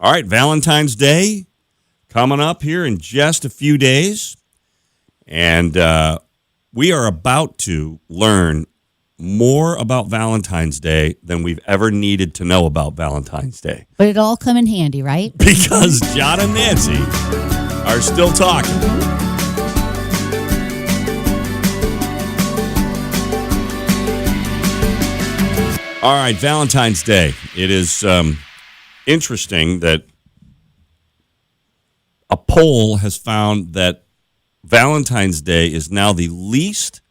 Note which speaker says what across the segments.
Speaker 1: All right, Valentine's Day coming up here in just a few days. And we are about to learn more about Valentine's Day than we've ever needed to know about Valentine's Day.
Speaker 2: But it'll all come in handy, right?
Speaker 1: Because John and Nancy are still talking. All right, Valentine's Day. It is interesting that a poll has found that Valentine's Day is now the least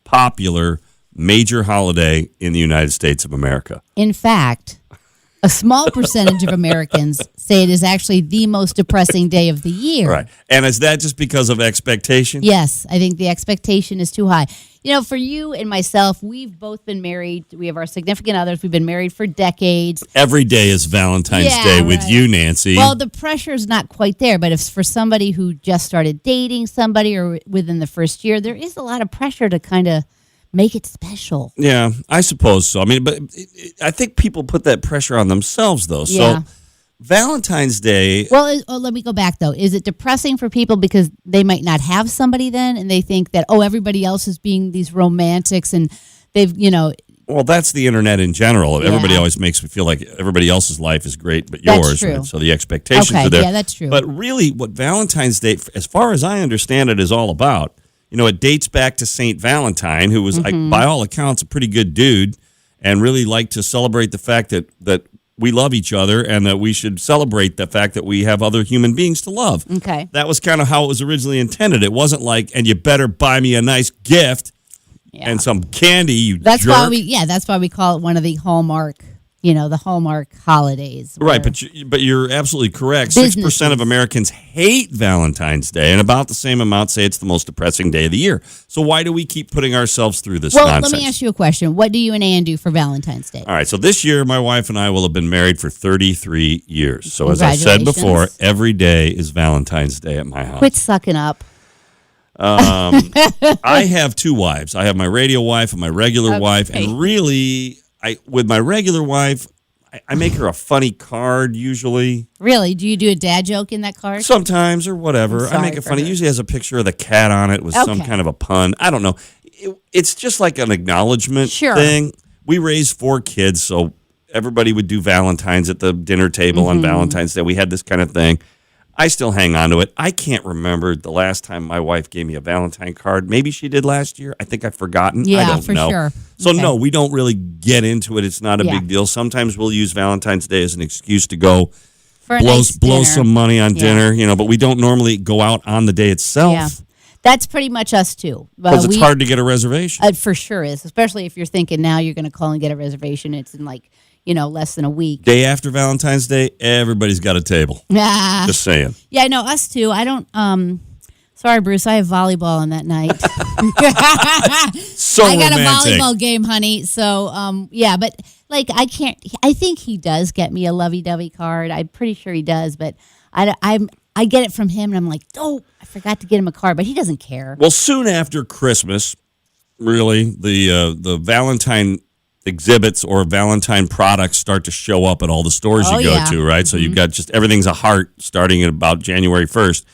Speaker 1: popular major holiday in the United States of America.
Speaker 2: In fact, a small percentage of Americans say it is actually the most depressing day of the year.
Speaker 1: Right. And is that just because of expectation?
Speaker 2: Yes, I think the expectation is too high. You know, for you and myself, we've both been married. We have our significant others. We've been married for decades.
Speaker 1: Every day is Valentine's Day with you, Nancy.
Speaker 2: Well, the pressure is not quite there, but if for somebody who just started dating somebody or within the first year, there is a lot of pressure to kind of make it special.
Speaker 1: Yeah, I suppose so. I mean, but I think people put that pressure on themselves, though.
Speaker 2: Yeah.
Speaker 1: So Valentine's Day...
Speaker 2: Well, let me go back, though. Is it depressing for people because they might not have somebody then, and they think that, everybody else is being these romantics, and they've,
Speaker 1: Well, that's the internet in general. Yeah. Everybody always makes me feel like everybody else's life is great but yours.
Speaker 2: That's true.
Speaker 1: Right? So the expectations are there.
Speaker 2: Yeah, that's true.
Speaker 1: But really, what Valentine's Day, as far as I understand it, is all about... it dates back to St. Valentine, who was, by all accounts, a pretty good dude and really liked to celebrate the fact that we love each other and that we should celebrate the fact that we have other human beings to love.
Speaker 2: Okay.
Speaker 1: That was kind of how it was originally intended. It wasn't like, and you better buy me a nice gift and some candy, you jerk.
Speaker 2: That's why we call it one of the Hallmark the Hallmark holidays.
Speaker 1: Right, but you're absolutely correct. 6% of Americans hate Valentine's Day, and about the same amount say it's the most depressing day of the year. So why do we keep putting ourselves through this nonsense?
Speaker 2: Let me ask you a question. What do you and Ann do for Valentine's Day?
Speaker 1: All right, so this year, my wife and I will have been married for 33 years. So as I said before, every day is Valentine's Day at my house.
Speaker 2: Quit sucking up.
Speaker 1: I have two wives. I have my radio wife and my regular wife, and really... with my regular wife, I make her a funny card usually.
Speaker 2: Really? Do you do a dad joke in that card?
Speaker 1: Sometimes or whatever. I make it funny. It usually has a picture of the cat on it with some kind of a pun. I don't know. It's just like an acknowledgement thing. We raised 4 kids, so everybody would do Valentine's at the dinner table on Valentine's Day. We had this kind of thing. I still hang on to it. I can't remember the last time my wife gave me a Valentine card. Maybe she did last year. I think I've forgotten.
Speaker 2: Yeah,
Speaker 1: I don't know.
Speaker 2: sure.
Speaker 1: So, no, we don't really get into it. It's not a big deal. Sometimes we'll use Valentine's Day as an excuse to go blow some money on dinner, but we don't normally go out on the day itself.
Speaker 2: Yeah. That's pretty much us, too.
Speaker 1: Because it's hard to get a reservation.
Speaker 2: It for sure is, especially if you're thinking now you're going to call and get a reservation. It's in less than a week.
Speaker 1: Day after Valentine's Day, everybody's got a table. Just saying.
Speaker 2: Yeah, no, us too. I don't, sorry, Bruce, I have volleyball on that night.
Speaker 1: So
Speaker 2: I got
Speaker 1: romantic.
Speaker 2: a volleyball game, honey. So, but I think he does get me a lovey-dovey card. I'm pretty sure he does, but I get it from him, and I'm like, I forgot to get him a card, but he doesn't care.
Speaker 1: Well, soon after Christmas, really, the Valentine exhibits or Valentine products start to show up at all the stores you go to, right? So you've got just everything's a heart starting at about January 1st.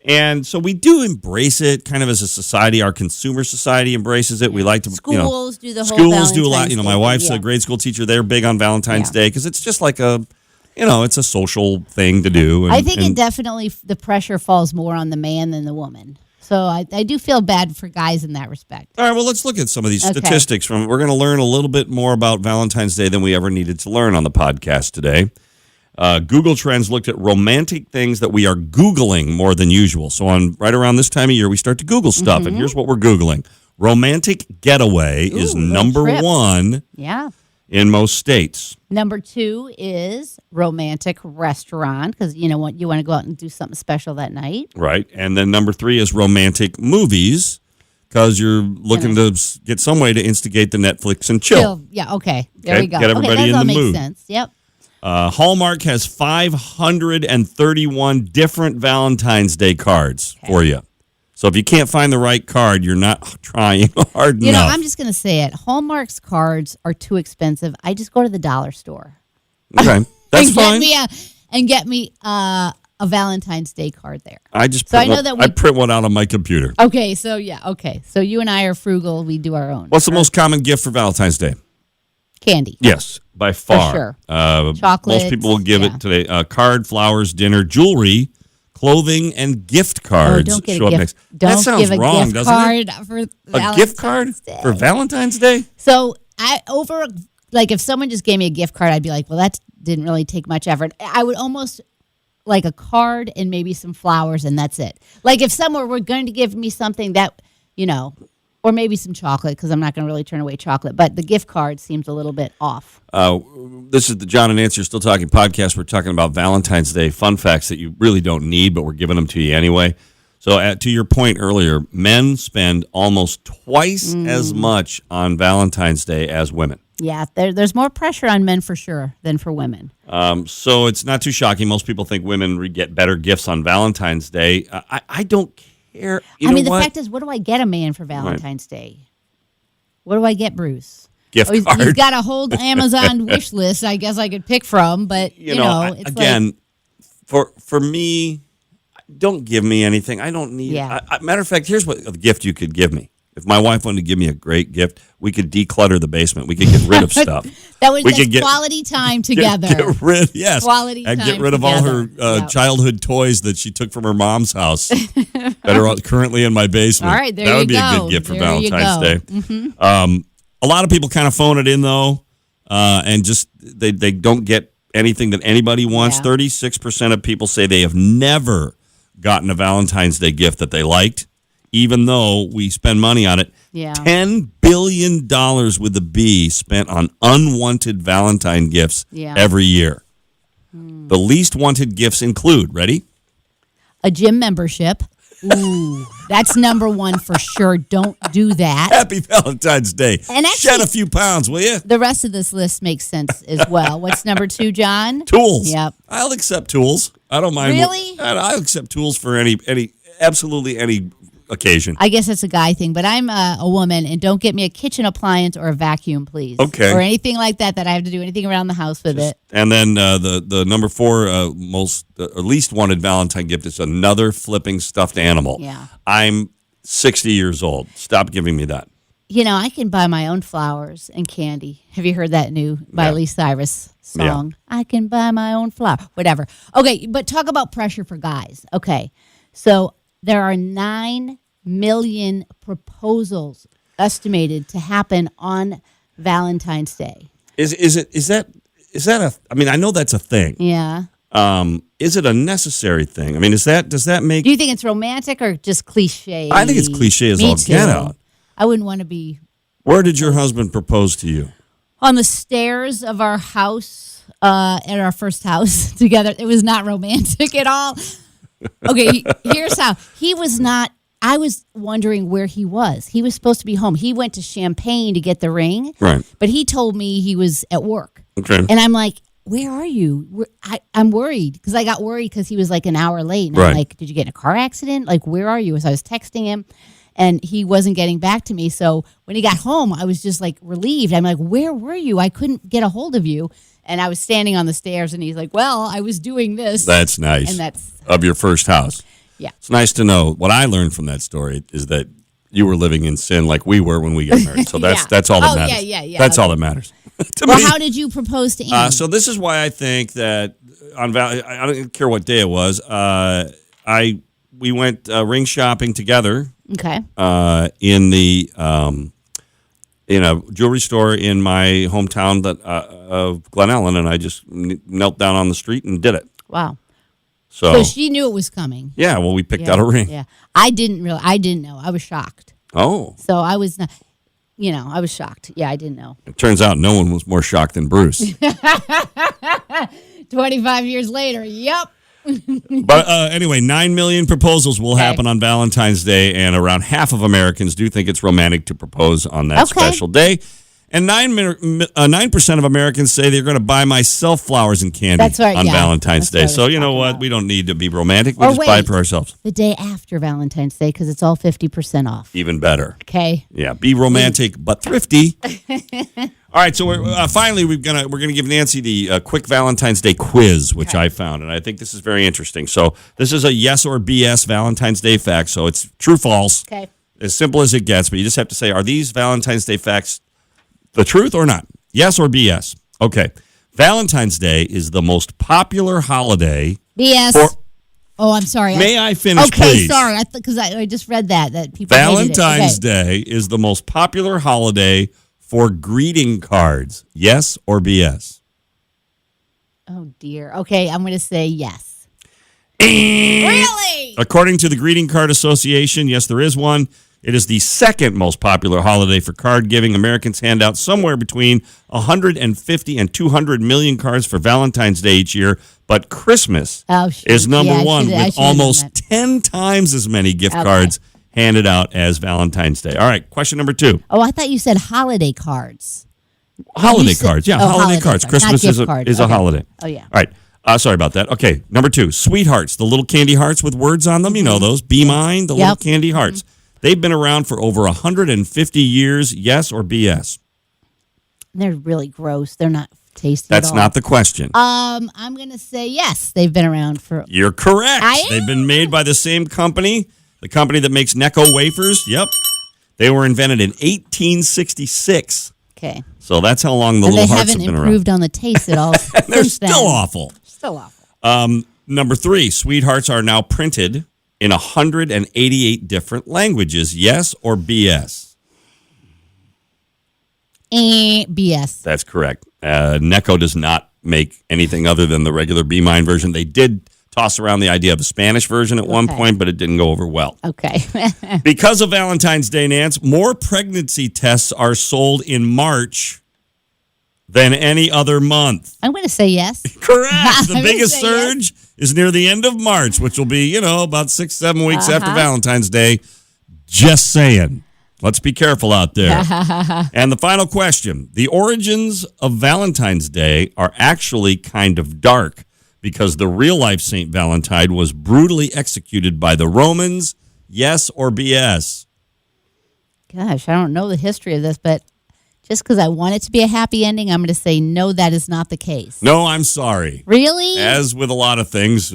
Speaker 1: And so we do embrace it kind of as a society. Our consumer society embraces it. We like to,
Speaker 2: schools do the whole
Speaker 1: schools do a lot.
Speaker 2: Valentine's
Speaker 1: My
Speaker 2: Day.
Speaker 1: wife's a grade school teacher. They're big on Valentine's Day because it's just like it's a social thing to do. And,
Speaker 2: I think it definitely, the pressure falls more on the man than the woman. So I do feel bad for guys in that respect.
Speaker 1: All right, well, let's look at some of these statistics. We're going to learn a little bit more about Valentine's Day than we ever needed to learn on the podcast today. Google Trends looked at romantic things that we are Googling more than usual. So right around this time of year, we start to Google stuff, and here's what we're Googling. Romantic getaway is number 1 in most states.
Speaker 2: Number 2 is romantic restaurant, because you want to go out and do something special that night.
Speaker 1: Right. And then number 3 is romantic movies, because you're looking to get some way to instigate the Netflix and chill.
Speaker 2: Yeah, okay. There we go.
Speaker 1: Get everybody in the mood.
Speaker 2: Makes sense. Yep.
Speaker 1: Hallmark has 531 different Valentine's Day cards for you. So if you can't find the right card, you're not trying hard enough.
Speaker 2: I'm just going to say it. Hallmark's cards are too expensive. I just go to the dollar store.
Speaker 1: Okay. That's fine.
Speaker 2: and get me a Valentine's Day card there.
Speaker 1: I print one out on my computer.
Speaker 2: Okay, so so you and I are frugal. We do our own.
Speaker 1: What's the most common gift for Valentine's Day?
Speaker 2: Candy.
Speaker 1: Yes, by far.
Speaker 2: For sure. Chocolate.
Speaker 1: Most people will give it today. Card, flowers, dinner, jewelry, clothing, and gift cards.
Speaker 2: Don't get
Speaker 1: show
Speaker 2: a gift.
Speaker 1: Up next.
Speaker 2: Don't
Speaker 1: that sounds
Speaker 2: give a
Speaker 1: wrong,
Speaker 2: gift
Speaker 1: doesn't
Speaker 2: card
Speaker 1: it?
Speaker 2: For
Speaker 1: a gift card
Speaker 2: Day.
Speaker 1: For Valentine's Day?
Speaker 2: So if someone just gave me a gift card, I'd be like, well, that didn't really take much effort. I would almost like a card and maybe some flowers, and that's it. Like if someone were going to give me something that, or maybe some chocolate, because I'm not going to really turn away chocolate, but the gift card seems a little bit off.
Speaker 1: This is the John and Nancy Are Still Talking podcast. We're talking about Valentine's Day fun facts that you really don't need, but we're giving them to you anyway. So to your point earlier, men spend almost twice as much on Valentine's Day as women.
Speaker 2: Yeah, there's more pressure on men for sure than for women.
Speaker 1: So it's not too shocking. Most people think women get better gifts on Valentine's Day. I don't care. The
Speaker 2: fact is, what do I get a man for Valentine's Day? What do I get, Bruce?
Speaker 1: Gift card.
Speaker 2: He's got a whole Amazon wish list, I guess I could pick from, but, it's
Speaker 1: again, for me, don't give me anything. I don't need it. Matter of fact, here's what a gift you could give me. If my wife wanted to give me a great gift, we could declutter the basement. We could get rid of stuff.
Speaker 2: That's quality time together.
Speaker 1: Get rid, yes.
Speaker 2: Quality time
Speaker 1: and get rid of all her childhood toys that she took from her mom's house that are currently in my basement.
Speaker 2: All right, there
Speaker 1: that
Speaker 2: you
Speaker 1: would be
Speaker 2: go.
Speaker 1: a good gift for Valentine's Day.
Speaker 2: Mm-hmm.
Speaker 1: A lot of people kind of phone it in, though, and just they don't get anything that anybody wants. 36% of people say they have never gotten a Valentine's Day gift that they liked, even though we spend money on it.
Speaker 2: Yeah.
Speaker 1: $10 billion with a B spent on unwanted Valentine gifts every year. The least wanted gifts include, ready?
Speaker 2: A gym membership. Ooh, that's number one for sure. Don't do that.
Speaker 1: Happy Valentine's Day.
Speaker 2: And actually,
Speaker 1: shed a few pounds, will you?
Speaker 2: The rest of this list makes sense as well. What's number two, John?
Speaker 1: Tools.
Speaker 2: Yep.
Speaker 1: I'll accept tools. I don't mind.
Speaker 2: Really?
Speaker 1: I'll accept tools for absolutely any occasion.
Speaker 2: I guess that's a guy thing, but I'm a woman, and don't get me a kitchen appliance or a vacuum, please.
Speaker 1: Okay.
Speaker 2: Or anything like that I have to do anything around the house with it.
Speaker 1: And then the number four least wanted Valentine gift is another flipping stuffed animal.
Speaker 2: Yeah.
Speaker 1: I'm 60 years old. Stop giving me that.
Speaker 2: I can buy my own flowers and candy. Have you heard that new Miley Cyrus song? Yeah. I can buy my own flower. Whatever. Okay, but talk about pressure for guys. Okay, so there are 9 million proposals estimated to happen on Valentine's Day.
Speaker 1: Is that a? I mean, I know that's a thing.
Speaker 2: Yeah.
Speaker 1: Is it a necessary thing? I mean, does that make?
Speaker 2: Do you think it's romantic or just cliche?
Speaker 1: I think it's cliche as all get out.
Speaker 2: I wouldn't want to be.
Speaker 1: Where did your husband propose to you?
Speaker 2: On the stairs of our house, at our first house together. It was not romantic at all. Okay, here's how. He was not. I was wondering where he was. He was supposed to be home. He went to Champaign to get the ring.
Speaker 1: Right.
Speaker 2: But he told me he was at work.
Speaker 1: Okay.
Speaker 2: And I'm like, where are you? I'm worried because I got worried because he was like an hour late. And
Speaker 1: right.
Speaker 2: I'm like, did you get in a car accident? Like, where are you? So I was texting him and he wasn't getting back to me. So when he got home, I was just like relieved. I'm like, where were you? I couldn't get a hold of you. And I was standing on the stairs and he's like, well, I was doing this.
Speaker 1: That's nice.
Speaker 2: And that's
Speaker 1: of your first house.
Speaker 2: Yeah.
Speaker 1: It's nice to know. What I learned from that story is that you were living in sin like we were when we got married. So that's all that matters.
Speaker 2: Yeah.
Speaker 1: That's all that matters.
Speaker 2: Well, how did you propose to Anne?
Speaker 1: So this is why I think that on I don't care what day it was. We went ring shopping together.
Speaker 2: Okay.
Speaker 1: In the in a jewelry store in my hometown of Glen Ellen, and I just knelt down on the street and did it.
Speaker 2: Wow.
Speaker 1: So
Speaker 2: she knew it was coming.
Speaker 1: Yeah, well, we picked out a ring.
Speaker 2: Yeah, I didn't know. I was shocked.
Speaker 1: Oh.
Speaker 2: So I was not. I was shocked. Yeah, I didn't know.
Speaker 1: It turns out no one was more shocked than Bruce.
Speaker 2: 25 years later, yep.
Speaker 1: But anyway, 9 million proposals will happen on Valentine's Day, and around half of Americans do think it's romantic to propose on that special day. And 9% of Americans say they're going to buy myself flowers and candy on Valentine's Day. So you know what? We don't need to be romantic. We just buy it for ourselves.
Speaker 2: The day after Valentine's Day, because it's all 50% off.
Speaker 1: Even better.
Speaker 2: Okay.
Speaker 1: Yeah, be romantic but thrifty. All right, so finally we're gonna give Nancy the quick Valentine's Day quiz, which I found, and I think this is very interesting. So this is a yes or BS Valentine's Day fact. So it's true, false.
Speaker 2: Okay.
Speaker 1: As simple as it gets, but you just have to say, are these Valentine's Day facts the truth or not? Yes or BS? Okay. Valentine's Day is the most popular holiday.
Speaker 2: BS. I'm sorry.
Speaker 1: May I finish,
Speaker 2: okay,
Speaker 1: please?
Speaker 2: Sorry. Because I just read that people
Speaker 1: Valentine's Day is the most popular holiday for greeting cards. Yes or BS?
Speaker 2: Oh, dear. Okay, I'm going to say yes. Really?
Speaker 1: According to the Greeting Card Association, yes, there is one. It is the second most popular holiday for card giving. Americans hand out somewhere between 150 and 200 million cards for Valentine's Day each year, but Christmas is number one with almost 10 times as many gift cards handed out as Valentine's Day. All right, question number 2.
Speaker 2: Oh, I thought you said holiday cards.
Speaker 1: Holiday cards, yeah, holiday cards. Christmas is a holiday.
Speaker 2: Oh, yeah.
Speaker 1: All right. Sorry about that. Okay, number 2, sweethearts, the little candy hearts with words on them. You know those. Be mine, the little candy hearts. They've been around for over 150 years. Yes or BS?
Speaker 2: They're really gross. They're not tasty
Speaker 1: That's
Speaker 2: at all.
Speaker 1: not the question.
Speaker 2: I'm going to say yes. They've been around for...
Speaker 1: You're correct. They've been made by the same company, the company that makes Necco wafers. Yep. They were invented in 1866.
Speaker 2: Okay.
Speaker 1: So that's how long the little hearts have been around.
Speaker 2: They haven't improved on the taste at all.
Speaker 1: They're still awful.
Speaker 2: Still awful.
Speaker 1: Number 3, sweethearts are now printed in 188 different languages. Yes or BS?
Speaker 2: BS.
Speaker 1: That's correct. Necco does not make anything other than the regular Be Mine version. They did toss around the idea of a Spanish version at one point, but it didn't go over well.
Speaker 2: Okay.
Speaker 1: Because of Valentine's Day, Nance, more pregnancy tests are sold in March than any other month.
Speaker 2: I'm going to say yes.
Speaker 1: Correct. The biggest surge is near the end of March, which will be, about 6-7 weeks after Valentine's Day. Just saying. Let's be careful out there. And the final question. The origins of Valentine's Day are actually kind of dark because the real-life Saint Valentine was brutally executed by the Romans. Yes or BS?
Speaker 2: Gosh, I don't know the history of this, but just because I want it to be a happy ending, I'm going to say no, that is not the case.
Speaker 1: No, I'm sorry.
Speaker 2: Really?
Speaker 1: As with a lot of things,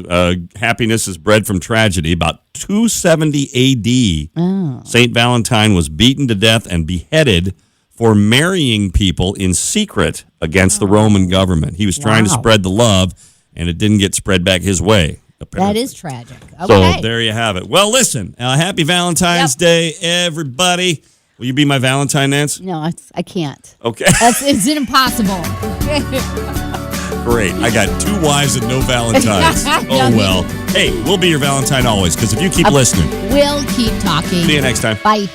Speaker 1: happiness is bred from tragedy. About 270 AD, St. Valentine was beaten to death and beheaded for marrying people in secret against the Roman government. He was trying to spread the love, and it didn't get spread back his way. Apparently.
Speaker 2: That is tragic. Okay.
Speaker 1: So there you have it. Well, listen, happy Valentine's Day, everybody. Will you be my Valentine, Nance?
Speaker 2: No, I can't.
Speaker 1: Okay.
Speaker 2: It's impossible.
Speaker 1: Great. I got 2 wives and no Valentines. Oh, well. Hey, we'll be your Valentine always, because if you keep listening.
Speaker 2: We'll keep talking.
Speaker 1: See you next time.
Speaker 2: Bye.